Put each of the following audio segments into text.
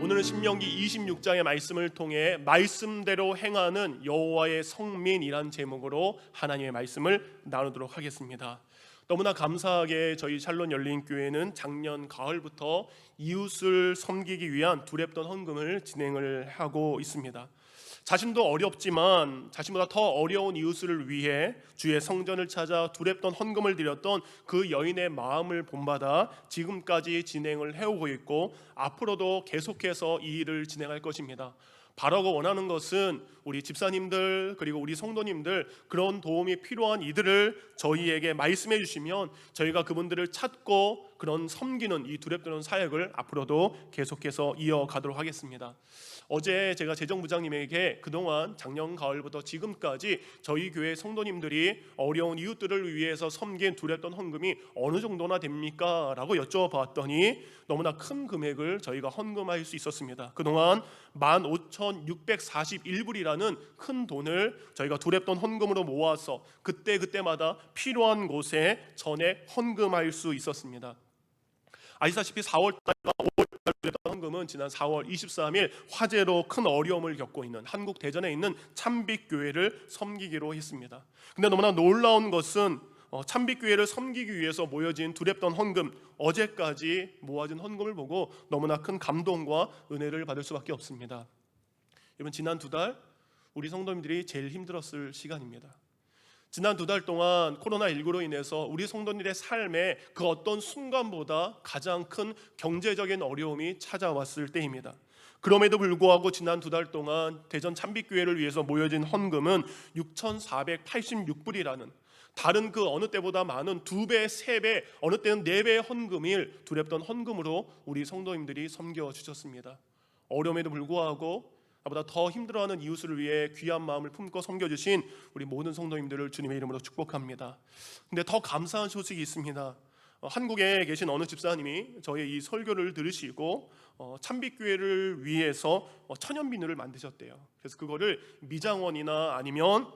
오늘은 신명기 26장의 말씀을 통해 말씀대로 행하는 여호와의 성민이란 제목으로 하나님의 말씀을 나누도록 하겠습니다. 너무나 감사하게 저희 샬롯 열린교회는 작년 가을부터 이웃을 섬기기 위한 두렵던 헌금을 진행을 하고 있습니다. 자신도 어렵지만 자신보다 더 어려운 이웃을 위해 주의 성전을 찾아 두렵던 헌금을 드렸던 그 여인의 마음을 본받아 지금까지 진행을 해오고 있고 앞으로도 계속해서 이 일을 진행할 것입니다. 바라고 원하는 것은 우리 집사님들 그리고 우리 성도님들 그런 도움이 필요한 이들을 저희에게 말씀해 주시면 저희가 그분들을 찾고 그런 섬기는 이 두렵던 사역을 앞으로도 계속해서 이어가도록 하겠습니다. 어제 제가 재정부장님에게 그동안 작년 가을부터 지금까지 저희 교회 성도님들이 어려운 이웃들을 위해서 섬긴 두렵던 헌금이 어느 정도나 됩니까? 라고 여쭤봤더니 너무나 큰 금액을 저희가 헌금할 수 있었습니다. 그동안 15,641불이라는 큰 돈을 저희가 두렵던 헌금으로 모아서 그때마다 필요한 곳에 전액 헌금할 수 있었습니다. 아시다시피 4월달과 5월달 헌금은 지난 4월 23일 화재로 큰 어려움을 겪고 있는 한국 대전에 있는 참빛교회를 섬기기로 했습니다. 근데 너무나 놀라운 것은 참빛교회를 섬기기 위해서 모여진 두렵던 헌금, 어제까지 모아진 헌금을 보고 너무나 큰 감동과 은혜를 받을 수밖에 없습니다. 여러분, 지난 2달 우리 성도님들이 제일 힘들었을 시간입니다. 지난 2달 동안 코로나19로 인해서 우리 성도님들의 삶에 그 어떤 순간보다 가장 큰 경제적인 어려움이 찾아왔을 때입니다. 그럼에도 불구하고 지난 2달 동안 대전 참빛교회를 위해서 모여진 헌금은 6,486불이라는 다른 그 어느 때보다 많은 2배, 3배, 어느 때는 4배의 헌금일 두렵던 헌금으로 우리 성도님들이 섬겨주셨습니다. 어려움에도 불구하고 나보다 더 힘들어하는 이웃을 위해 귀한 마음을 품고 섬겨주신 우리 모든 성도님들을 주님의 이름으로 축복합니다. 근데 더 감사한 소식이 있습니다. 한국에 계신 어느 집사님이 저의 이 설교를 들으시고 참빛교회를 위해서 천연 비누를 만드셨대요. 그래서 그거를 미장원이나 아니면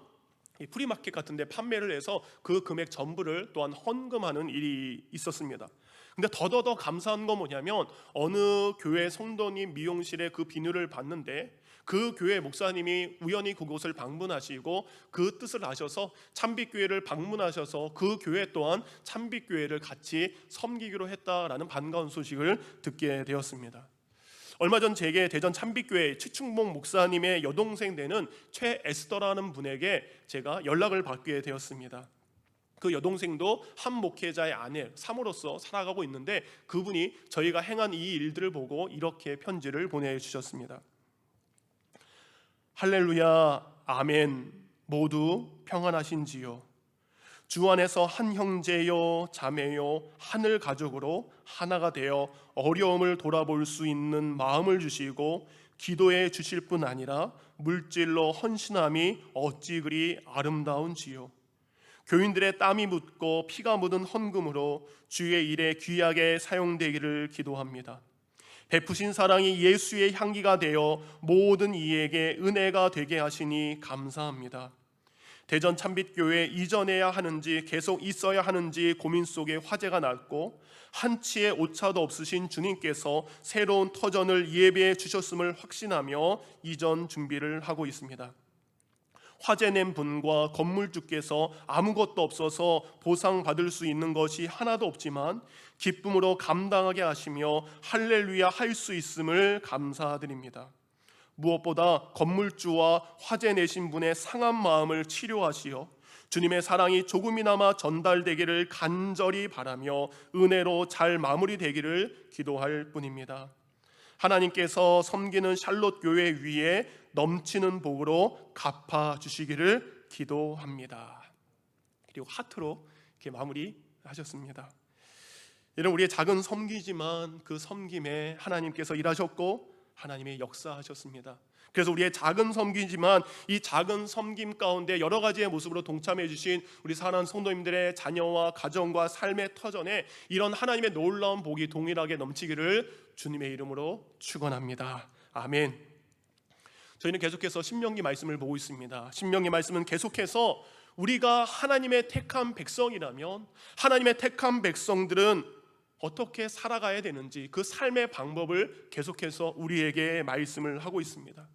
프리마켓 같은 데 판매를 해서 그 금액 전부를 또한 헌금하는 일이 있었습니다. 근데 더더더 감사한 건 뭐냐면 어느 교회 성도님 미용실에 그 비누를 봤는데 그 교회 목사님이 우연히 그곳을 방문하시고 그 뜻을 아셔서 참빛교회를 방문하셔서 그 교회 또한 참빛교회를 같이 섬기기로 했다라는 반가운 소식을 듣게 되었습니다. 얼마 전 제게 대전 참빛교회 최충봉 목사님의 여동생 되는 최에스더라는 분에게 제가 연락을 받게 되었습니다. 그 여동생도 한 목회자의 아내 사모로서 살아가고 있는데 그분이 저희가 행한 이 일들을 보고 이렇게 편지를 보내주셨습니다. 할렐루야 아멘. 모두 평안하신지요? 주 안에서 한 형제요 자매요 하늘 가족으로 하나가 되어 어려움을 돌아볼 수 있는 마음을 주시고 기도해 주실 뿐 아니라 물질로 헌신함이 어찌 그리 아름다운지요? 교인들의 땀이 묻고 피가 묻은 헌금으로 주의 일에 귀하게 사용되기를 기도합니다. 베푸신 사랑이 예수의 향기가 되어 모든 이에게 은혜가 되게 하시니 감사합니다. 대전 참빛교회 이전해야 하는지 계속 있어야 하는지 고민 속에 화제가 났고 한치의 오차도 없으신 주님께서 새로운 터전을 예배해 주셨음을 확신하며 이전 준비를 하고 있습니다. 화재낸 분과 건물주께서 아무것도 없어서 보상받을 수 있는 것이 하나도 없지만 기쁨으로 감당하게 하시며 할렐루야 할 수 있음을 감사드립니다. 무엇보다 건물주와 화재 내신 분의 상한 마음을 치료하시어 주님의 사랑이 조금이나마 전달되기를 간절히 바라며 은혜로 잘 마무리되기를 기도할 뿐입니다. 하나님께서 섬기는 샬롯 교회 위에 넘치는 복으로 갚아주시기를 기도합니다. 그리고 하트로 이렇게 마무리하셨습니다. 여러분, 우리의 작은 섬기지만 그 섬김에 하나님께서 일하셨고 하나님의 역사하셨습니다. 그래서 우리의 작은 섬기지만 이 작은 섬김 가운데 여러 가지의 모습으로 동참해 주신 우리 사랑하는 성도님들의 자녀와 가정과 삶의 터전에 이런 하나님의 놀라운 복이 동일하게 넘치기를 주님의 이름으로 축원합니다. 아멘. 저희는 계속해서 신명기 말씀을 보고 있습니다. 신명기 말씀은 계속해서 우리가 하나님의 택한 백성이라면 하나님의 택한 백성들은 어떻게 살아가야 되는지 그 삶의 방법을 계속해서 우리에게 말씀을 하고 있습니다.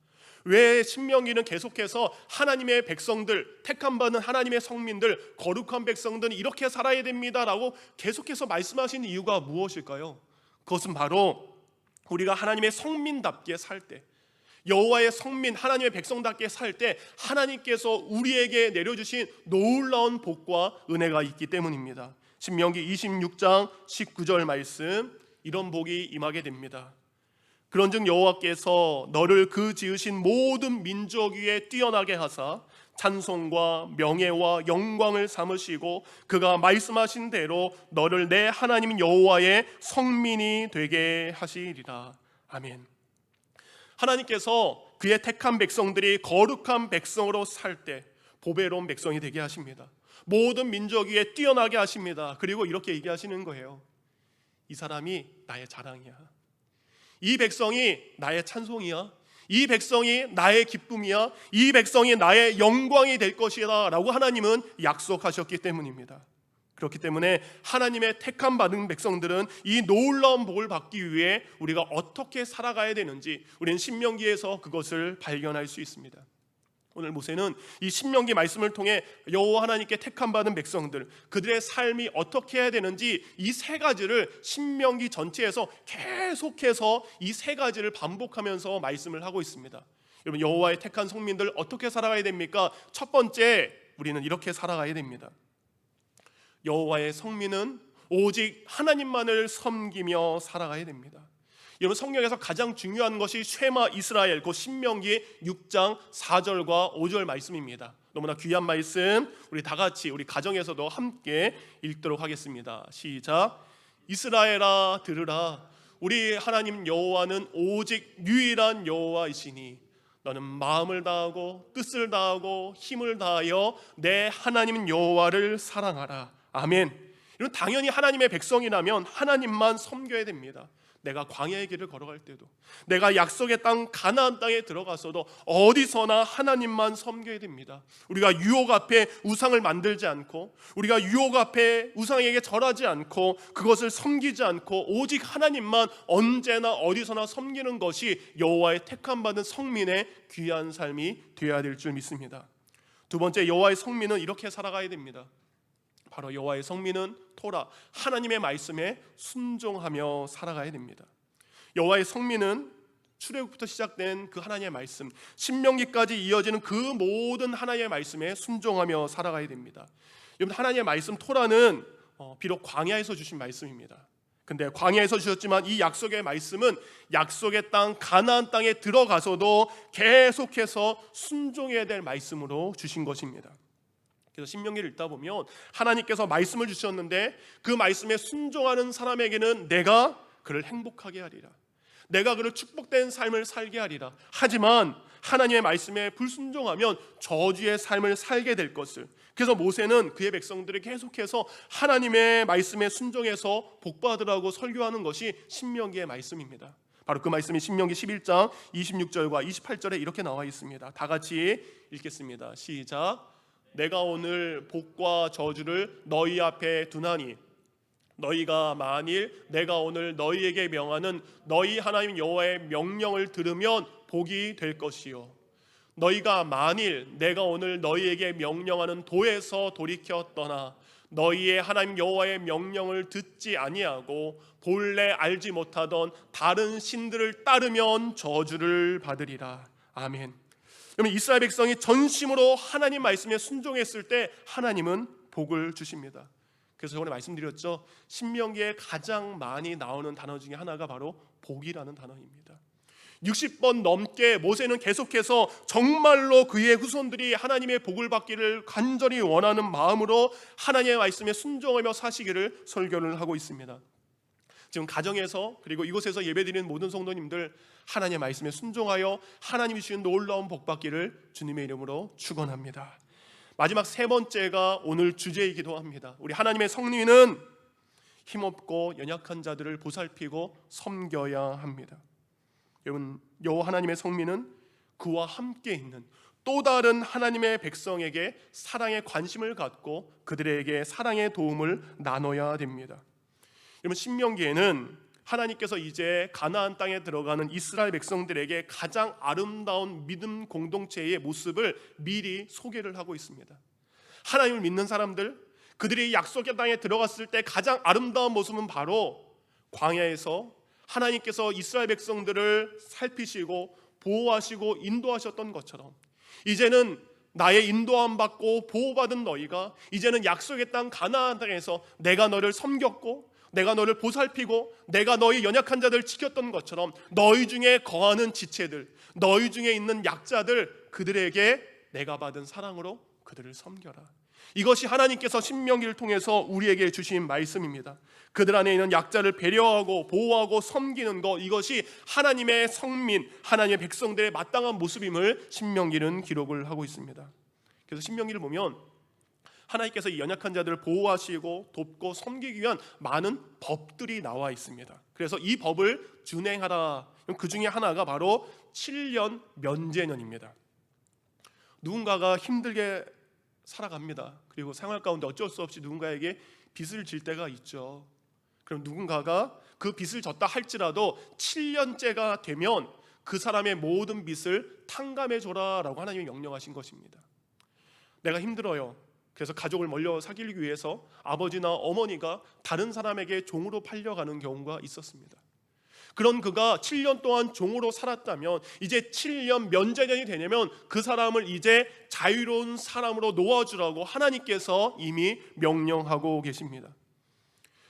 왜 신명기는 계속해서 하나님의 백성들, 택함받은 하나님의 성민들, 거룩한 백성들은 이렇게 살아야 됩니다라고 계속해서 말씀하시는 이유가 무엇일까요? 그것은 바로 우리가 하나님의 성민답게 살 때, 여호와의 성민, 하나님의 백성답게 살 때 하나님께서 우리에게 내려주신 놀라운 복과 은혜가 있기 때문입니다. 신명기 26장 19절 말씀, 이런 복이 임하게 됩니다. 그런즉 여호와께서 너를 그 지으신 모든 민족 위에 뛰어나게 하사 찬송과 명예와 영광을 삼으시고 그가 말씀하신 대로 너를 내 하나님 여호와의 성민이 되게 하시리라. 아멘. 하나님께서 그의 택한 백성들이 거룩한 백성으로 살 때 보배로운 백성이 되게 하십니다. 모든 민족 위에 뛰어나게 하십니다. 그리고 이렇게 얘기하시는 거예요. 이 사람이 나의 자랑이야. 이 백성이 나의 찬송이야. 이 백성이 나의 기쁨이야. 이 백성이 나의 영광이 될 것이다 라고 하나님은 약속하셨기 때문입니다. 그렇기 때문에 하나님의 택함 받은 백성들은 이 놀라운 복을 받기 위해 우리가 어떻게 살아가야 되는지 우리는 신명기에서 그것을 발견할 수 있습니다. 오늘 모세는 이 신명기 말씀을 통해 여호와 하나님께 택함 받은 백성들, 그들의 삶이 어떻게 해야 되는지 이 세 가지를 신명기 전체에서 계속해서 이 세 가지를 반복하면서 말씀을 하고 있습니다. 여러분, 여호와의 택한 성민들 어떻게 살아가야 됩니까? 첫 번째, 우리는 이렇게 살아가야 됩니다. 여호와의 성민은 오직 하나님만을 섬기며 살아가야 됩니다. 여러분, 성경에서 가장 중요한 것이 쉐마 이스라엘, 그 신명기 6장 4절과 5절 말씀입니다. 너무나 귀한 말씀, 우리 다 같이 우리 가정에서도 함께 읽도록 하겠습니다. 시작. 이스라엘아 들으라. 우리 하나님 여호와는 오직 유일한 여호와이시니 너는 마음을 다하고 뜻을 다하고 힘을 다하여 내 하나님 여호와를 사랑하라. 아멘. 이런 당연히 하나님의 백성이라면 하나님만 섬겨야 됩니다. 내가 광야의 길을 걸어갈 때도, 내가 약속의 땅 가나안 땅에 들어가서도 어디서나 하나님만 섬겨야 됩니다. 우리가 유혹 앞에 우상을 만들지 않고, 우리가 유혹 앞에 우상에게 절하지 않고, 그것을 섬기지 않고 오직 하나님만 언제나 어디서나 섬기는 것이 여호와의 택함 받은 성민의 귀한 삶이 되어야 될 줄 믿습니다. 두 번째, 여호와의 성민은 이렇게 살아가야 됩니다. 바로 여호와의 성민은 토라, 하나님의 말씀에 순종하며 살아가야 됩니다. 여호와의 성민은 출애굽부터 시작된 그 하나님의 말씀, 신명기까지 이어지는 그 모든 하나님의 말씀에 순종하며 살아가야 됩니다. 여러분, 하나님의 말씀 토라는 비록 광야에서 주신 말씀입니다. 근데 광야에서 주셨지만 이 약속의 말씀은 약속의 땅 가나안 땅에 들어가서도 계속해서 순종해야 될 말씀으로 주신 것입니다. 그래서 신명기를 읽다 보면 하나님께서 말씀을 주셨는데 그 말씀에 순종하는 사람에게는 내가 그를 행복하게 하리라, 내가 그를 축복된 삶을 살게 하리라. 하지만 하나님의 말씀에 불순종하면 저주의 삶을 살게 될 것을, 그래서 모세는 그의 백성들을 계속해서 하나님의 말씀에 순종해서 복받으라고 설교하는 것이 신명기의 말씀입니다. 바로 그 말씀이 신명기 11장 26절과 28절에 이렇게 나와 있습니다. 다 같이 읽겠습니다. 시작. 내가 오늘 복과 저주를 너희 앞에 두나니 너희가 만일 내가 오늘 너희에게 명하는 너희 하나님 여호와의 명령을 들으면 복이 될 것이요, 너희가 만일 내가 오늘 너희에게 명령하는 도에서 돌이켜 떠나 너희의 하나님 여호와의 명령을 듣지 아니하고 본래 알지 못하던 다른 신들을 따르면 저주를 받으리라. 아멘. 그러면 이스라엘 백성이 전심으로 하나님 말씀에 순종했을 때 하나님은 복을 주십니다. 그래서 저번에 말씀드렸죠, 신명기에 가장 많이 나오는 단어 중에 하나가 바로 복이라는 단어입니다. 60번 넘게 모세는 계속해서 정말로 그의 후손들이 하나님의 복을 받기를 간절히 원하는 마음으로 하나님의 말씀에 순종하며 사시기를 설교를 하고 있습니다. 지금 가정에서 그리고 이곳에서 예배드리는 모든 성도님들, 하나님의 말씀에 순종하여 하나님이 주신 놀라운 복 받기를 주님의 이름으로 축원합니다. 마지막 세 번째가 오늘 주제이기도 합니다. 우리 하나님의 성민은 힘없고 연약한 자들을 보살피고 섬겨야 합니다. 여러분, 여호와 하나님의 성민은 그와 함께 있는 또 다른 하나님의 백성에게 사랑의 관심을 갖고 그들에게 사랑의 도움을 나눠야 됩니다. 여러분, 신명기에는 하나님께서 이제 가나안 땅에 들어가는 이스라엘 백성들에게 가장 아름다운 믿음 공동체의 모습을 미리 소개를 하고 있습니다. 하나님을 믿는 사람들, 그들이 약속의 땅에 들어갔을 때 가장 아름다운 모습은 바로 광야에서 하나님께서 이스라엘 백성들을 살피시고 보호하시고 인도하셨던 것처럼, 이제는 나의 인도함 받고 보호받은 너희가 이제는 약속의 땅 가나안 땅에서 내가 너를 섬겼고 내가 너를 보살피고 내가 너희 연약한 자들 지켰던 것처럼 너희 중에 거하는 지체들, 너희 중에 있는 약자들, 그들에게 내가 받은 사랑으로 그들을 섬겨라. 이것이 하나님께서 신명기를 통해서 우리에게 주신 말씀입니다. 그들 안에 있는 약자를 배려하고 보호하고 섬기는 것, 이것이 하나님의 성민, 하나님의 백성들의 마땅한 모습임을 신명기는 기록을 하고 있습니다. 그래서 신명기를 보면 하나님께서 이 연약한 자들을 보호하시고 돕고 섬기기 위한 많은 법들이 나와 있습니다. 그래서 이 법을 준행하라. 그 중에 하나가 바로 7년 면제년입니다. 누군가가 힘들게 살아갑니다. 그리고 생활 가운데 어쩔 수 없이 누군가에게 빚을 질 때가 있죠. 그럼 누군가가 그 빚을 졌다 할지라도 7년째가 되면 그 사람의 모든 빚을 탕감해 줘라라고 하나님이 명령하신 것입니다. 내가 힘들어요. 그래서 가족을 멀려 사귀기 위해서 아버지나 어머니가 다른 사람에게 종으로 팔려가는 경우가 있었습니다. 그런 그가 7년 동안 종으로 살았다면 이제 7년 면제년이 되냐면 그 사람을 이제 자유로운 사람으로 놓아주라고 하나님께서 이미 명령하고 계십니다.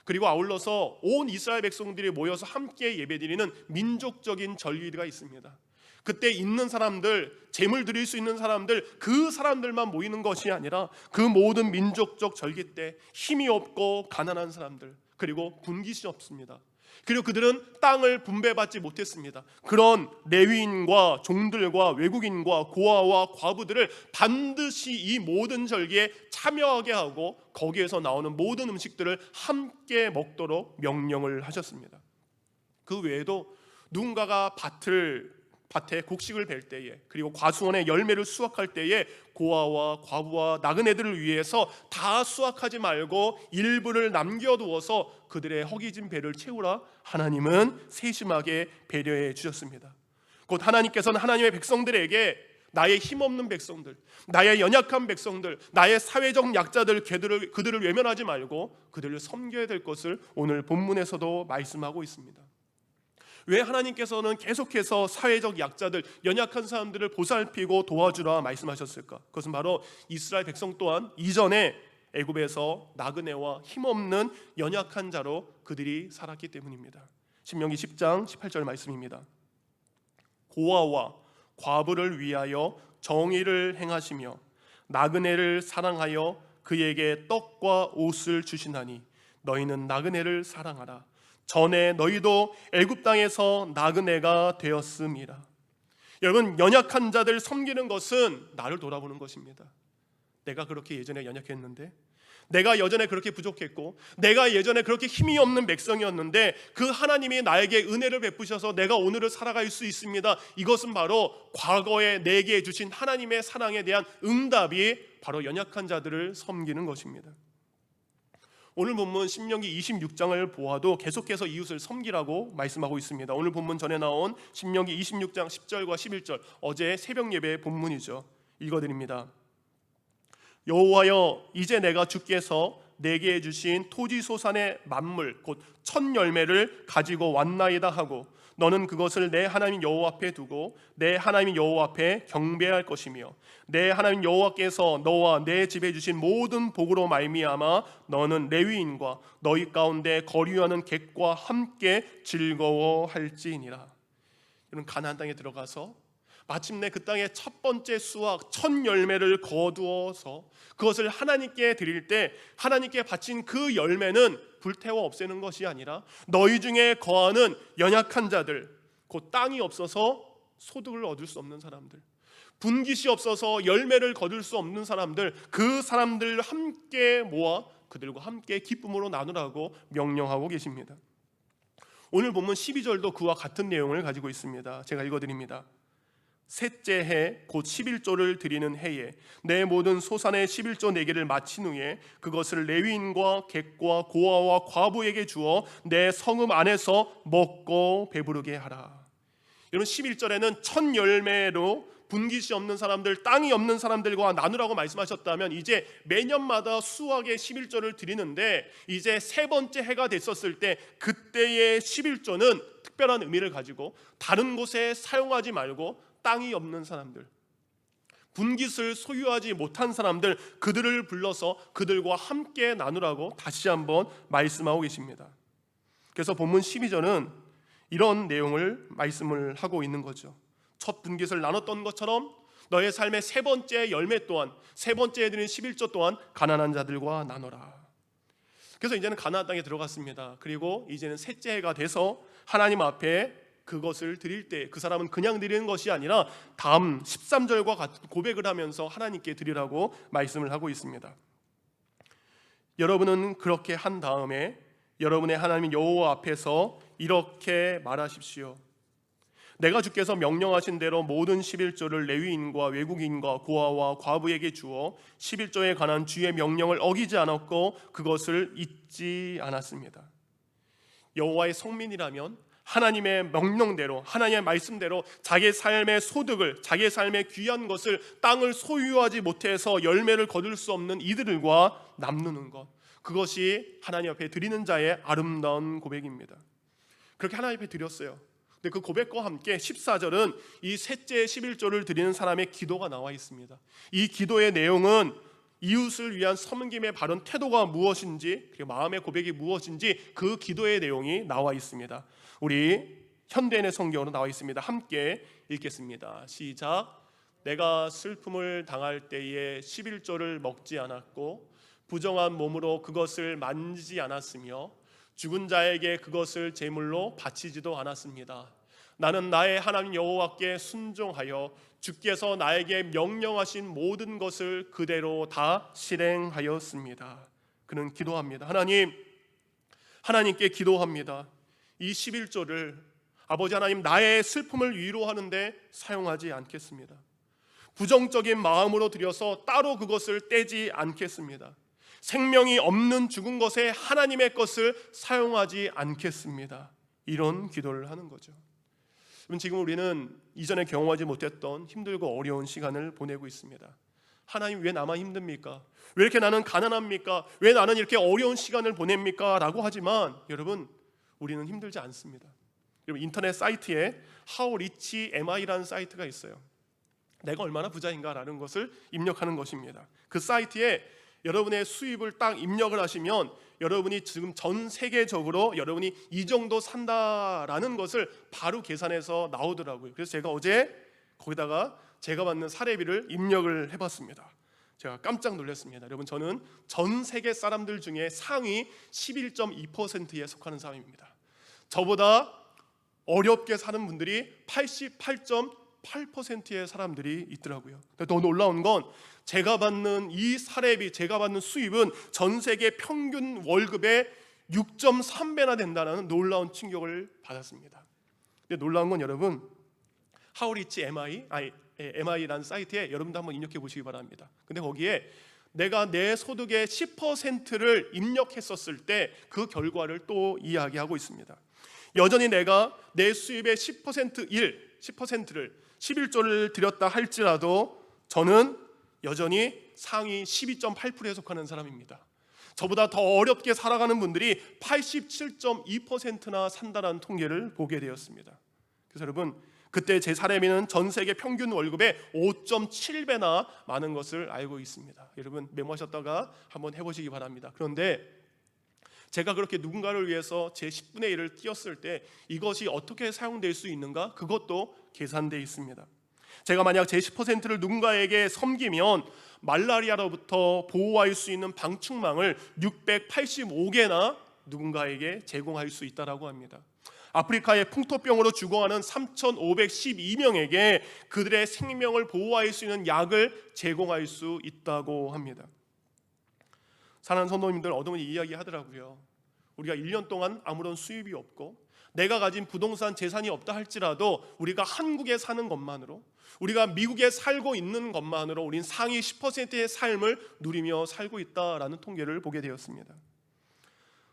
그리고 아울러서 온 이스라엘 백성들이 모여서 함께 예배드리는 민족적인 절기가 있습니다. 그때 있는 사람들, 제물 드릴 수 있는 사람들, 그 사람들만 모이는 것이 아니라 그 모든 민족적 절기 때 힘이 없고 가난한 사람들, 그리고 분깃이 없습니다. 그리고 그들은 땅을 분배받지 못했습니다. 그런 레위인과 종들과 외국인과 고아와 과부들을 반드시 이 모든 절기에 참여하게 하고 거기에서 나오는 모든 음식들을 함께 먹도록 명령을 하셨습니다. 그 외에도 누군가가 밭에 곡식을 벨 때에, 그리고 과수원에 열매를 수확할 때에 고아와 과부와 나그네들을 위해서 다 수확하지 말고 일부를 남겨두어서 그들의 허기진 배를 채우라 하나님은 세심하게 배려해 주셨습니다. 곧 하나님께서는 하나님의 백성들에게 나의 힘없는 백성들, 나의 연약한 백성들, 나의 사회적 약자들, 그들을 외면하지 말고 그들을 섬겨야 될 것을 오늘 본문에서도 말씀하고 있습니다. 왜 하나님께서는 계속해서 사회적 약자들, 연약한 사람들을 보살피고 도와주라 말씀하셨을까? 그것은 바로 이스라엘 백성 또한 이전에 애굽에서 나그네와 힘없는 연약한 자로 그들이 살았기 때문입니다. 신명기 10장 18절 말씀입니다. 고아와 과부를 위하여 정의를 행하시며 나그네를 사랑하여 그에게 떡과 옷을 주시나니 너희는 나그네를 사랑하라. 전에 너희도 애굽 땅에서 나그네가 되었음이라. 여러분, 연약한 자들 섬기는 것은 나를 돌아보는 것입니다. 내가 그렇게 예전에 연약했는데, 내가 예전에 그렇게 부족했고, 내가 예전에 그렇게 힘이 없는 백성이었는데 그 하나님이 나에게 은혜를 베푸셔서 내가 오늘을 살아갈 수 있습니다. 이것은 바로 과거에 내게 주신 하나님의 사랑에 대한 응답이 바로 연약한 자들을 섬기는 것입니다. 오늘 본문 신명기 26장을 보아도 계속해서 이웃을 섬기라고 말씀하고 있습니다. 오늘 본문 전에 나온 신명기 26장 10절과 11절, 어제 새벽 예배의 본문이죠. 읽어드립니다. 여호와여, 이제 내가 주께서 내게 주신 토지 소산의 만물 곧 첫 열매를 가지고 왔나이다 하고 너는 그것을 내 하나님 여호와 앞에 두고 내 하나님 여호와 앞에 경배할 것이며 내 하나님 여호와께서 너와 내 집에 주신 모든 복으로 말미암아 너는 레위인과 너희 가운데 거류하는 객과 함께 즐거워할지니라. 이런 가나안 땅에 들어가서 마침내 그 땅의 첫 번째 수확, 첫 열매를 거두어서 그것을 하나님께 드릴 때 하나님께 바친 그 열매는 불태워 없애는 것이 아니라 너희 중에 거하는 연약한 자들, 곧 땅이 없어서 소득을 얻을 수 없는 사람들, 분깃이 없어서 열매를 거둘 수 없는 사람들, 그 사람들을 함께 모아 그들과 함께 기쁨으로 나누라고 명령하고 계십니다. 오늘 본문 12절도 그와 같은 내용을 가지고 있습니다. 제가 읽어드립니다. 셋째 해 곧 11조를 드리는 해에 내 모든 소산의 11조 내기를 마친 후에 그것을 레위인과 객과 고아와 과부에게 주어 내 성읍 안에서 먹고 배부르게 하라. 여러분, 11절에는 첫 열매로 분깃이 없는 사람들, 땅이 없는 사람들과 나누라고 말씀하셨다면 이제 매년마다 수확의 11조를 드리는데 이제 세 번째 해가 됐었을 때 그때의 11조는 특별한 의미를 가지고 다른 곳에 사용하지 말고 땅이 없는 사람들, 분깃을 소유하지 못한 사람들, 그들을 불러서 그들과 함께 나누라고 다시 한번 말씀하고 계십니다. 그래서 본문 12절은 이런 내용을 말씀을 하고 있는 거죠. 첫 분깃을 나눴던 것처럼 너의 삶의 세 번째 열매 또한, 세 번째 드린 11조 또한 가난한 자들과 나눠라. 그래서 이제는 가나안 땅에 들어갔습니다. 그리고 이제는 셋째 해가 돼서 하나님 앞에 그것을 드릴 때 그 사람은 그냥 드리는 것이 아니라 다음 13절과 같은 고백을 하면서 하나님께 드리라고 말씀을 하고 있습니다. 여러분은 그렇게 한 다음에 여러분의 하나님 여호와 앞에서 이렇게 말하십시오. 내가 주께서 명령하신 대로 모든 11조를 레위인과 외국인과 고아와 과부에게 주어 11조에 관한 주의 명령을 어기지 않았고 그것을 잊지 않았습니다. 여호와의 성민이라면 하나님의 명령대로, 하나님의 말씀대로 자기의 삶의 소득을, 자기의 삶의 귀한 것을, 땅을 소유하지 못해서 열매를 거둘 수 없는 이들과 나누는 것, 그것이 하나님 앞에 드리는 자의 아름다운 고백입니다. 그렇게 하나님 앞에 드렸어요. 근데 그 고백과 함께 14절은 이 셋째 11조를 드리는 사람의 기도가 나와 있습니다. 이 기도의 내용은 이웃을 위한 섬김의 바른 태도가 무엇인지, 그리고 마음의 고백이 무엇인지 그 기도의 내용이 나와 있습니다. 우리 현대인의 성경으로 나와 있습니다. 함께 읽겠습니다. 시작. 내가 슬픔을 당할 때에 11조를 먹지 않았고 부정한 몸으로 그것을 만지지 않았으며 죽은 자에게 그것을 제물로 바치지도 않았습니다. 나는 나의 하나님 여호와께 순종하여 주께서 나에게 명령하신 모든 것을 그대로 다 실행하였습니다. 그는 기도합니다. 하나님께 기도합니다. 이 11조를 아버지 하나님, 나의 슬픔을 위로하는데 사용하지 않겠습니다. 부정적인 마음으로 드려서 따로 그것을 떼지 않겠습니다. 생명이 없는 죽은 것에 하나님의 것을 사용하지 않겠습니다. 이런 기도를 하는 거죠. 지금 우리는 이전에 경험하지 못했던 힘들고 어려운 시간을 보내고 있습니다. 하나님, 왜 나만 힘듭니까? 왜 이렇게 나는 가난합니까? 왜 나는 이렇게 어려운 시간을 보냅니까? 라고 하지만 여러분, 우리는 힘들지 않습니다. 여러분, 인터넷 사이트에 How Rich Am I라는 사이트가 있어요. 내가 얼마나 부자인가 라는 것을 입력하는 것입니다. 그 사이트에 여러분의 수입을 딱 입력을 하시면 여러분이 지금 전 세계적으로 여러분이 이 정도 산다라는 것을 바로 계산해서 나오더라고요. 그래서 제가 어제 거기다가 제가 받는 사례비를 입력을 해봤습니다. 제가 깜짝 놀랐습니다. 여러분, 저는 전 세계 사람들 중에 상위 11.2%에 속하는 사람입니다. 저보다 어렵게 사는 분들이 88.8%의 사람들이 있더라고요. 더 놀라운 건 제가 받는 이 사례비, 제가 받는 수입은 전 세계 평균 월급의 6.3배나 된다는 놀라운 충격을 받았습니다. 근데 놀라운 건 여러분, How Rich Am I?MI라는 사이트에 여러분도 한번 입력해 보시기 바랍니다. 근데 거기에 내가 내 소득의 10%를 입력했었을 때 그 결과를 또 이야기하고 있습니다. 여전히 내가 내 수입의 10%를 11조를 드렸다 할지라도 저는 여전히 상위 12.8%에 속하는 사람입니다. 저보다 더 어렵게 살아가는 분들이 87.2%나 산다는 통계를 보게 되었습니다. 그래서 여러분, 그때 제 사례비는 전 세계 평균 월급의 5.7배나 많은 것을 알고 있습니다. 여러분, 메모하셨다가 한번 해보시기 바랍니다. 그런데 제가 그렇게 누군가를 위해서 제 10분의 1을 띄었을 때 이것이 어떻게 사용될 수 있는가? 그것도 계산되어 있습니다. 제가 만약 제 10%를 누군가에게 섬기면 말라리아로부터 보호할 수 있는 방충망을 685개나 누군가에게 제공할 수 있다고 합니다. 아프리카의 풍토병으로 죽어가는 3,512명에게 그들의 생명을 보호할 수 있는 약을 제공할 수 있다고 합니다. 사랑하는 성도님들, 어떤 분이 이야기하더라고요. 우리가 1년 동안 아무런 수입이 없고 내가 가진 부동산 재산이 없다 할지라도 우리가 한국에 사는 것만으로, 우리가 미국에 살고 있는 것만으로 우린 상위 10%의 삶을 누리며 살고 있다라는 통계를 보게 되었습니다.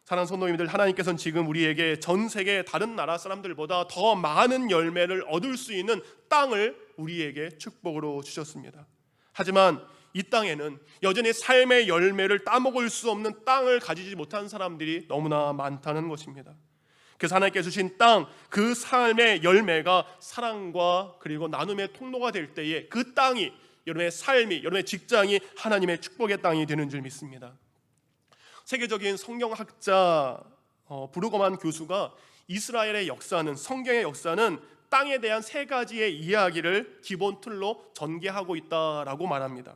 사랑하는 성도님들, 하나님께서는 지금 우리에게 전 세계 다른 나라 사람들보다 더 많은 열매를 얻을 수 있는 땅을 우리에게 축복으로 주셨습니다. 하지만 이 땅에는 여전히 삶의 열매를 따먹을 수 없는 땅을 가지지 못한 사람들이 너무나 많다는 것입니다. 그래서 하나님께서 주신 땅, 그 삶의 열매가 사랑과 그리고 나눔의 통로가 될 때에 그 땅이, 여러분의 삶이, 여러분의 직장이 하나님의 축복의 땅이 되는 줄 믿습니다. 세계적인 성경학자 브루거만 교수가 이스라엘의 역사는, 성경의 역사는 땅에 대한 세 가지의 이야기를 기본 틀로 전개하고 있다라고 말합니다.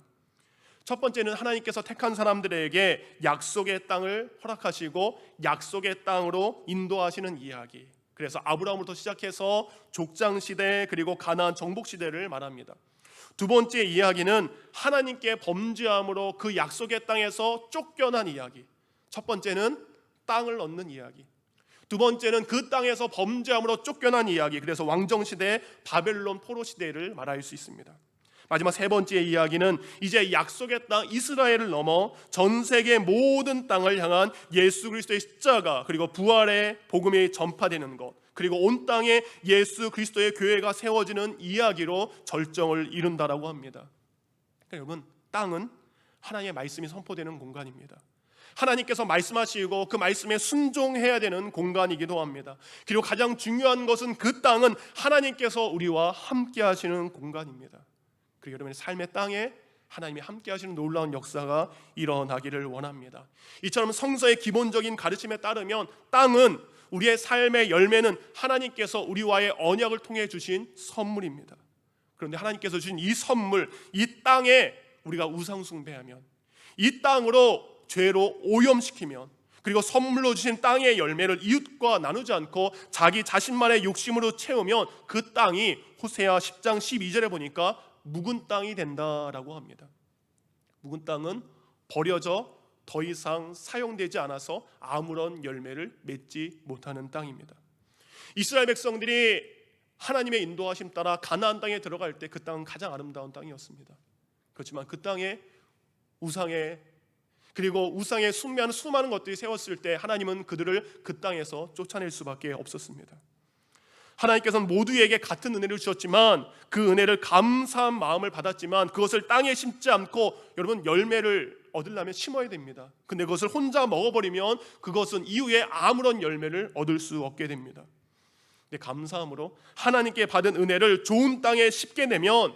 첫 번째는 하나님께서 택한 사람들에게 약속의 땅을 허락하시고 약속의 땅으로 인도하시는 이야기. 그래서 아브라함부터 시작해서 족장시대 그리고 가나안 정복시대를 말합니다. 두 번째 이야기는 하나님께 범죄함으로 그 약속의 땅에서 쫓겨난 이야기. 첫 번째는 땅을 얻는 이야기, 두 번째는 그 땅에서 범죄함으로 쫓겨난 이야기, 그래서 왕정시대 바벨론 포로시대를 말할 수 있습니다. 마지막 세 번째 이야기는 이제 약속의 땅 이스라엘을 넘어 전 세계 모든 땅을 향한 예수 그리스도의 십자가 그리고 부활의 복음이 전파되는 것, 그리고 온 땅에 예수 그리스도의 교회가 세워지는 이야기로 절정을 이룬다라고 합니다. 그러니까 여러분, 땅은 하나님의 말씀이 선포되는 공간입니다. 하나님께서 말씀하시고 그 말씀에 순종해야 되는 공간이기도 합니다. 그리고 가장 중요한 것은 그 땅은 하나님께서 우리와 함께 하시는 공간입니다. 그리고 여러분의 삶의 땅에 하나님이 함께 하시는 놀라운 역사가 일어나기를 원합니다. 이처럼 성서의 기본적인 가르침에 따르면 땅은, 우리의 삶의 열매는 하나님께서 우리와의 언약을 통해 주신 선물입니다. 그런데 하나님께서 주신 이 선물, 이 땅에 우리가 우상 숭배하면, 이 땅으로 죄로 오염시키면, 그리고 선물로 주신 땅의 열매를 이웃과 나누지 않고 자기 자신만의 욕심으로 채우면 그 땅이 호세아 10장 12절에 보니까 묵은 땅이 된다라고 합니다. 묵은 땅은 버려져 더 이상 사용되지 않아서 아무런 열매를 맺지 못하는 땅입니다. 이스라엘 백성들이 하나님의 인도하심 따라 가나안 땅에 들어갈 때 그 땅은 가장 아름다운 땅이었습니다. 그렇지만 그 땅에 그리고 우상에 숭배하는 수많은 것들이 세웠을 때 하나님은 그들을 그 땅에서 쫓아낼 수밖에 없었습니다. 하나님께서는 모두에게 같은 은혜를 주셨지만 그 은혜를 감사한 마음을 받았지만 그것을 땅에 심지 않고, 여러분, 열매를 얻으려면 심어야 됩니다. 근데 그것을 혼자 먹어버리면 그것은 이후에 아무런 열매를 얻을 수 없게 됩니다. 근데 감사함으로 하나님께 받은 은혜를 좋은 땅에 심게 되면,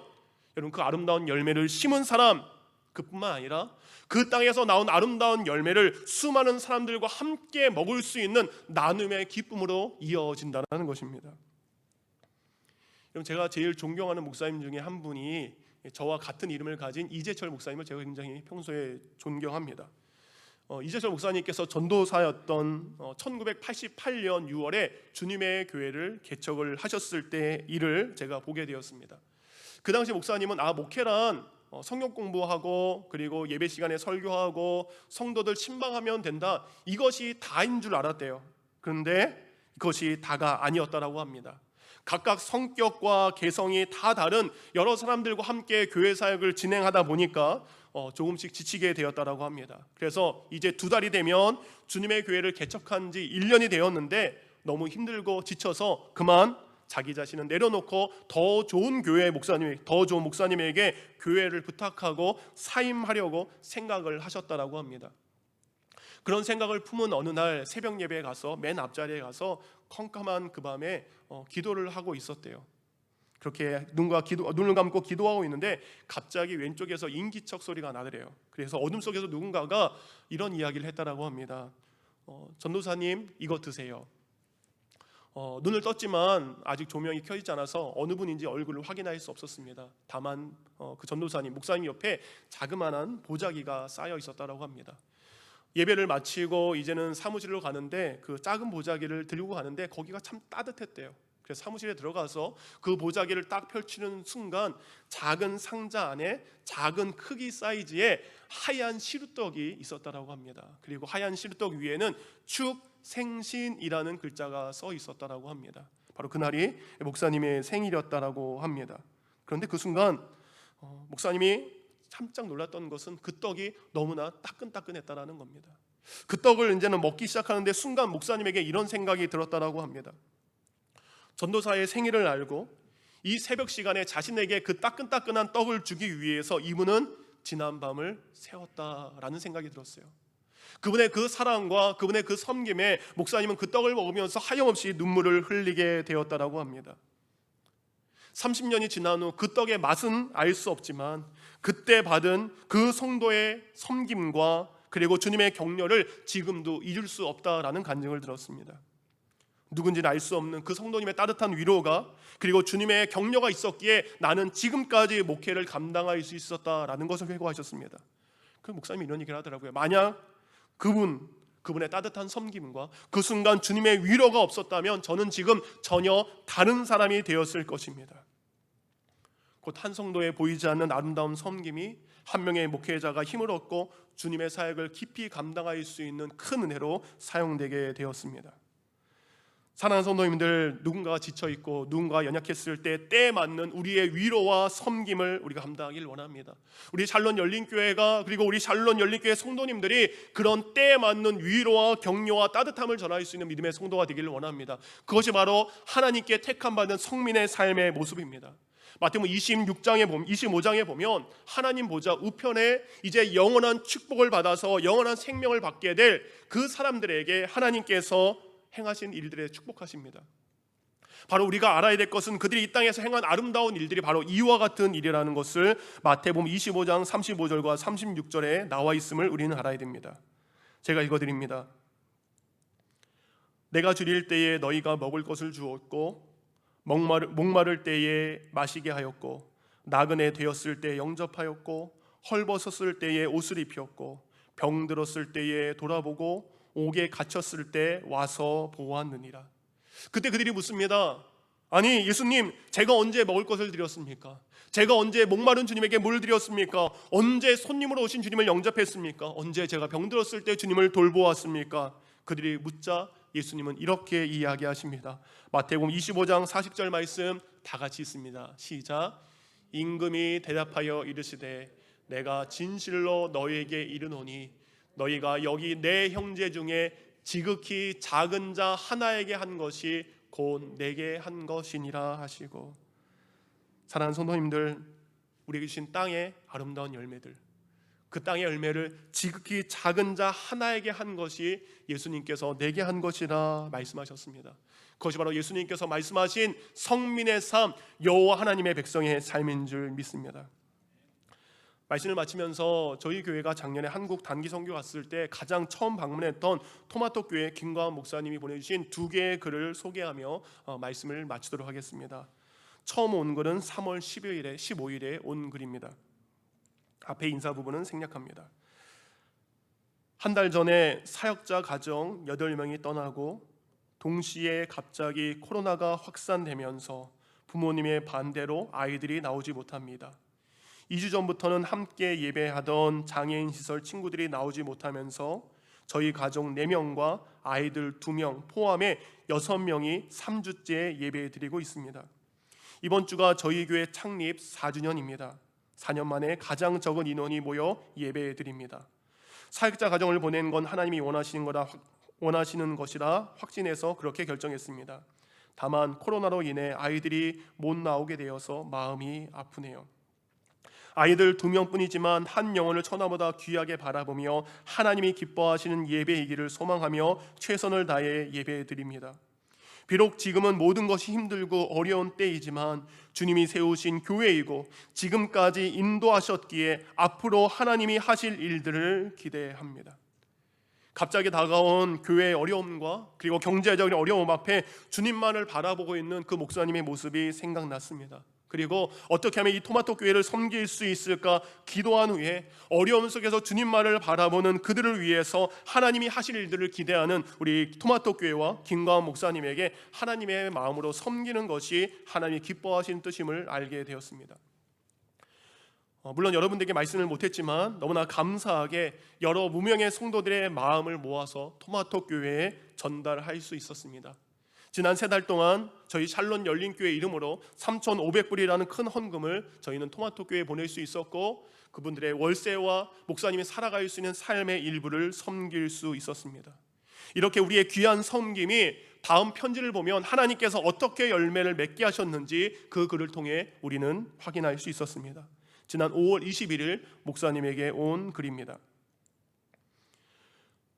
여러분, 그 아름다운 열매를 심은 사람, 그뿐만 아니라 그 땅에서 나온 아름다운 열매를 수많은 사람들과 함께 먹을 수 있는 나눔의 기쁨으로 이어진다는 것입니다. 그럼 제가 제일 존경하는 목사님 중에 한 분이 저와 같은 이름을 가진 이재철 목사님을 제가 굉장히 평소에 존경합니다. 이재철 목사님께서 전도사였던 1988년 6월에 주님의 교회를 개척을 하셨을 때 일을 제가 보게 되었습니다. 그 당시 목사님은 목회란 성경 공부하고 그리고 예배 시간에 설교하고 성도들 침방하면 된다, 이것이 다인 줄 알았대요. 그런데 그것이 다가 아니었다라고 합니다. 각각 성격과 개성이 다 다른 여러 사람들과 함께 교회 사역을 진행하다 보니까 조금씩 지치게 되었다라고 합니다. 그래서 이제 2달이 되면 주님의 교회를 개척한 지 1년이 되었는데 너무 힘들고 지쳐서 그만 자기 자신은 내려놓고 더 좋은 목사님에게 교회를 부탁하고 사임하려고 생각을 하셨다라고 합니다. 그런 생각을 품은 어느 날 새벽 예배에 가서 맨 앞자리에 가서 컴컴한 그 밤에 기도를 하고 있었대요. 그렇게 눈을 감고 기도하고 있는데 갑자기 왼쪽에서 인기척 소리가 나더래요. 그래서 어둠 속에서 누군가가 이런 이야기를 했다라고 합니다. 전도사님, 이거 드세요. 눈을 떴지만 아직 조명이 켜지지 않아서 어느 분인지 얼굴을 확인할 수 없었습니다. 다만 그 전도사님, 목사님 옆에 자그마한 보자기가 쌓여 있었다라고 합니다. 예배를 마치고 이제는 사무실로 가는데 그 작은 보자기를 들고 가는데 거기가 참 따뜻했대요. 그래서 사무실에 들어가서 그 보자기를 딱 펼치는 순간 작은 상자 안에 작은 크기 사이즈의 하얀 시루떡이 있었다라고 합니다. 그리고 하얀 시루떡 위에는 축 생신이라는 글자가 써 있었다라고 합니다. 바로 그날이 목사님의 생일이었다라고 합니다. 그런데 그 순간 목사님이 깜짝 놀랐던 것은 그 떡이 너무나 따끈따끈했다라는 겁니다. 그 떡을 이제는 먹기 시작하는데 순간 목사님에게 이런 생각이 들었다라고 합니다. 전도사의 생일을 알고 이 새벽 시간에 자신에게 그 따끈따끈한 떡을 주기 위해서 이분은 지난 밤을 새웠다라는 생각이 들었어요. 그분의 그 사랑과 그분의 그 섬김에 목사님은 그 떡을 먹으면서 하염없이 눈물을 흘리게 되었다라고 합니다. 30년이 지난 후 그 떡의 맛은 알 수 없지만 그때 받은 그 성도의 섬김과 그리고 주님의 격려를 지금도 잊을 수 없다라는 간증을 들었습니다. 누군지는 알 수 없는 그 성도님의 따뜻한 위로가 그리고 주님의 격려가 있었기에 나는 지금까지 목회를 감당할 수 있었다라는 것을 회고하셨습니다. 그 목사님이 이런 얘기를 하더라고요. 만약 그분의 따뜻한 섬김과 그 순간 주님의 위로가 없었다면 저는 지금 전혀 다른 사람이 되었을 것입니다. 곧 한 성도의 보이지 않는 아름다운 섬김이 한 명의 목회자가 힘을 얻고 주님의 사역을 깊이 감당할 수 있는 큰 은혜로 사용되게 되었습니다. 사랑하는 성도님들, 누군가가 지쳐있고 누군가가 연약했을 때 때에 맞는 우리의 위로와 섬김을 우리가 감당하길 원합니다. 우리 샬롯 열린교회가 그리고 우리 샬롯 열린교회 성도님들이 그런 때에 맞는 위로와 격려와 따뜻함을 전할 수 있는 믿음의 성도가 되기를 원합니다. 그것이 바로 하나님께 택함받은 성민의 삶의 모습입니다. 마태복음 25장에 보면 하나님 보좌 우편에 이제 영원한 축복을 받아서 영원한 생명을 받게 될 그 사람들에게 하나님께서 행하신 일들에 축복하십니다. 바로 우리가 알아야 될 것은 그들이 이 땅에서 행한 아름다운 일들이 바로 이와 같은 일이라는 것을 마태복음 25장 35절과 36절에 나와 있음을 우리는 알아야 됩니다. 제가 읽어드립니다. 내가 줄일 때에 너희가 먹을 것을 주었고 목마를 때에 마시게 하였고 나그네 되었을 때에 영접하였고 헐벗었을 때에 옷을 입혔고 병들었을 때에 돌아보고 옥에 갇혔을 때 와서 보았느니라. 그때 그들이 묻습니다. 아니 예수님, 제가 언제 먹을 것을 드렸습니까? 제가 언제 목마른 주님에게 물을 드렸습니까? 언제 손님으로 오신 주님을 영접했습니까? 언제 제가 병들었을 때 주님을 돌보았습니까? 그들이 묻자 예수님은 이렇게 이야기하십니다. 마태복음 25장 40절 말씀 다 같이 있습니다. 시작. 임금이 대답하여 이르시되 내가 진실로 너희에게 이르노니 너희가 여기 내 형제 중에 지극히 작은 자 하나에게 한 것이 곧 내게 한 것이니라 하시고. 사랑하는 성도님들, 우리에게 주신 땅의 아름다운 열매들, 그 땅의 열매를 지극히 작은 자 하나에게 한 것이 예수님께서 내게 한 것이라 말씀하셨습니다. 그것이 바로 예수님께서 말씀하신 성민의 삶, 여호와 하나님의 백성의 삶인 줄 믿습니다. 말씀을 마치면서 저희 교회가 작년에 한국 단기 선교 갔을 때 가장 처음 방문했던 토마토 교회 김광 목사님이 보내주신 2개의 글을 소개하며 말씀을 마치도록 하겠습니다. 처음 온 글은 3월 15일에 온 글입니다. 앞에 인사 부분은 생략합니다. 한 달 전에 사역자 가정 8명이 떠나고 동시에 갑자기 코로나가 확산되면서 부모님의 반대로 아이들이 나오지 못합니다. 2주 전부터는 함께 예배하던 장애인 시설 친구들이 나오지 못하면서 저희 가족 4명과 아이들 2명 포함해 6명이 3주째 예배드리고 있습니다. 이번 주가 저희 교회 창립 4주년입니다. 4년 만에 가장 적은 인원이 모여 예배드립니다. 사역자 가정을 보낸 건 하나님이 원하시는 것이라 확신해서 그렇게 결정했습니다. 다만 코로나로 인해 아이들이 못 나오게 되어서 마음이 아프네요. 아이들 2명뿐이지만 한 영혼을 천하보다 귀하게 바라보며 하나님이 기뻐하시는 예배이기를 소망하며 최선을 다해 예배드립니다. 비록 지금은 모든 것이 힘들고 어려운 때이지만 주님이 세우신 교회이고 지금까지 인도하셨기에 앞으로 하나님이 하실 일들을 기대합니다. 갑자기 다가온 교회의 어려움과 그리고 경제적인 어려움 앞에 주님만을 바라보고 있는 그 목사님의 모습이 생각났습니다. 그리고 어떻게 하면 이 토마토 교회를 섬길 수 있을까 기도한 후에 어려움 속에서 주님만을 바라보는 그들을 위해서 하나님이 하실 일들을 기대하는 우리 토마토 교회와 김광 목사님에게 하나님의 마음으로 섬기는 것이 하나님이 기뻐하시는 뜻임을 알게 되었습니다. 물론 여러분들에게 말씀을 못했지만 너무나 감사하게 여러 무명의 성도들의 마음을 모아서 토마토 교회에 전달할 수 있었습니다. 지난 3달 동안 저희 샬롯 열린교회 이름으로 3,500불이라는 큰 헌금을 저희는 토마토교회에 보낼 수 있었고, 그분들의 월세와 목사님이 살아갈 수 있는 삶의 일부를 섬길 수 있었습니다. 이렇게 우리의 귀한 섬김이 다음 편지를 보면 하나님께서 어떻게 열매를 맺게 하셨는지 그 글을 통해 우리는 확인할 수 있었습니다. 지난 5월 21일 목사님에게 온 글입니다.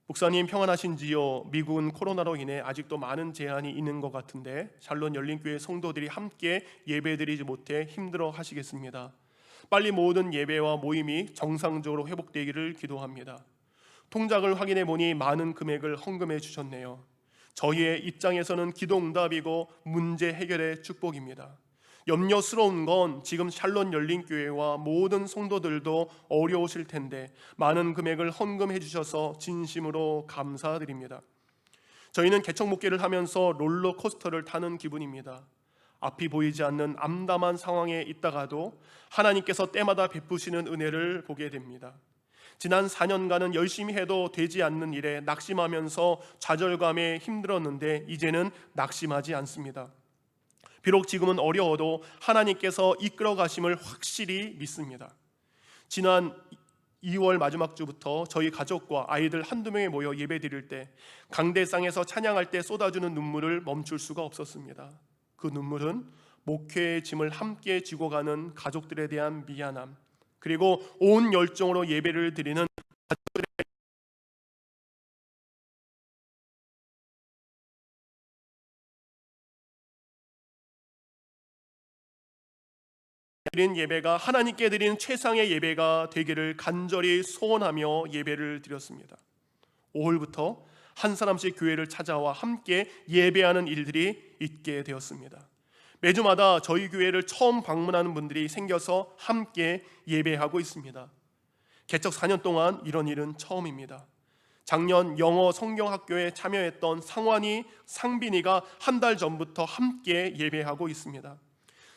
목사님 평안하신지요? 미국은 코로나로 인해 아직도 많은 제한이 있는 것 같은데 샬롯 열린교회 성도들이 함께 예배드리지 못해 힘들어 하시겠습니다. 빨리 모든 예배와 모임이 정상적으로 회복되기를 기도합니다. 통장을 확인해 보니 많은 금액을 헌금해 주셨네요. 저희의 입장에서는 기도 응답이고 문제 해결의 축복입니다. 염려스러운 건 지금 샬롯 열린교회와 모든 성도들도 어려우실 텐데 많은 금액을 헌금해 주셔서 진심으로 감사드립니다. 저희는 개척 목회를 하면서 롤러코스터를 타는 기분입니다. 앞이 보이지 않는 암담한 상황에 있다가도 하나님께서 때마다 베푸시는 은혜를 보게 됩니다. 지난 4년간은 열심히 해도 되지 않는 일에 낙심하면서 좌절감에 힘들었는데 이제는 낙심하지 않습니다. 비록 지금은 어려워도 하나님께서 이끌어 가심을 확실히 믿습니다. 지난 2월 마지막 주부터 저희 가족과 아이들 한두 명이 모여 예배 드릴 때 강대상에서 찬양할 때 쏟아주는 눈물을 멈출 수가 없었습니다. 그 눈물은 목회의 짐을 함께 지고 가는 가족들에 대한 미안함, 그리고 온 열정으로 예배를 드리는 드린 예배가 하나님께 드리는 최상의 예배가 되기를 간절히 소원하며 예배를 드렸습니다. 5월부터 한 사람씩 교회를 찾아와 함께 예배하는 일들이 있게 되었습니다. 매주마다 저희 교회를 처음 방문하는 분들이 생겨서 함께 예배하고 있습니다. 개척 4년 동안 이런 일은 처음입니다. 작년 영어 성경학교에 참여했던 상환이, 상빈이가 한 달 전부터 함께 예배하고 있습니다.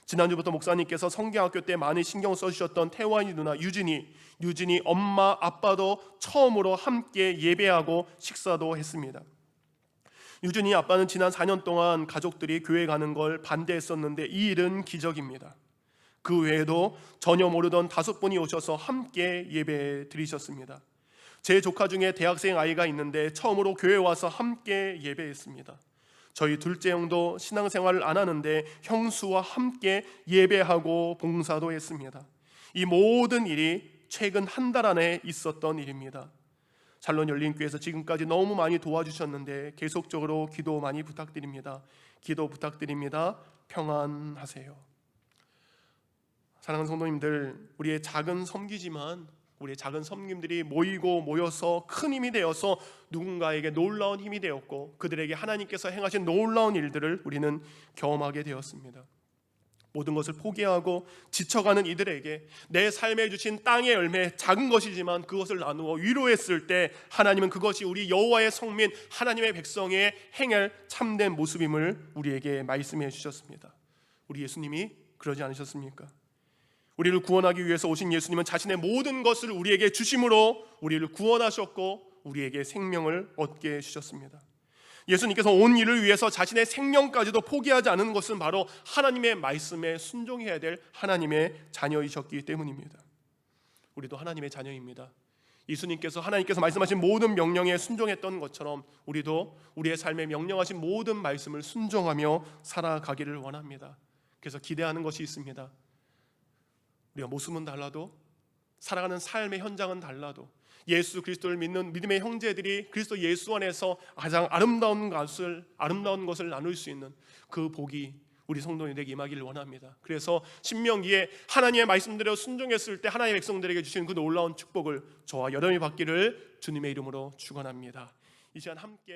지난주부터 목사님께서 성경학교 때 많이 신경 써주셨던 태환이 누나 유진이 엄마 아빠도 처음으로 함께 예배하고 식사도 했습니다. 유진이 아빠는 지난 4년 동안 가족들이 교회 가는 걸 반대했었는데 이 일은 기적입니다. 그 외에도 전혀 모르던 5분이 오셔서 함께 예배 드리셨습니다. 제 조카 중에 대학생 아이가 있는데 처음으로 교회 와서 함께 예배했습니다. 저희 둘째 형도 신앙생활을 안 하는데 형수와 함께 예배하고 봉사도 했습니다. 이 모든 일이 최근 한 달 안에 있었던 일입니다. 샬롯 열린교회에서 지금까지 너무 많이 도와주셨는데 계속적으로 기도 많이 부탁드립니다. 기도 부탁드립니다. 평안하세요. 사랑하는 성도님들, 우리의 작은 섬기지만 우리의 작은 섬김들이 모여서 큰 힘이 되어서 누군가에게 놀라운 힘이 되었고 그들에게 하나님께서 행하신 놀라운 일들을 우리는 경험하게 되었습니다. 모든 것을 포기하고 지쳐가는 이들에게 내 삶에 주신 땅의 열매, 작은 것이지만 그것을 나누어 위로했을 때 하나님은 그것이 우리 여호와의 성민 하나님의 백성의 행할 참된 모습임을 우리에게 말씀해 주셨습니다. 우리 예수님이 그러지 않으셨습니까? 우리를 구원하기 위해서 오신 예수님은 자신의 모든 것을 우리에게 주심으로 우리를 구원하셨고 우리에게 생명을 얻게 해주셨습니다. 예수님께서 온 일을 위해서 자신의 생명까지도 포기하지 않은 것은 바로 하나님의 말씀에 순종해야 될 하나님의 자녀이셨기 때문입니다. 우리도 하나님의 자녀입니다. 예수님께서 하나님께서 말씀하신 모든 명령에 순종했던 것처럼 우리도 우리의 삶에 명령하신 모든 말씀을 순종하며 살아가기를 원합니다. 그래서 기대하는 것이 있습니다. 우리가 모습은 달라도 살아가는 삶의 현장은 달라도 예수 그리스도를 믿는 믿음의 형제들이 그리스도 예수 안에서 가장 아름다운 것을 나눌 수 있는 그 복이 우리 성도님에게 임하기를 원합니다. 그래서 신명기에 하나님의 말씀대로 순종했을 때 하나님의 백성들에게 주신 그 놀라운 축복을 저와 여러분이 받기를 주님의 이름으로 축원합니다. 이 시간 함께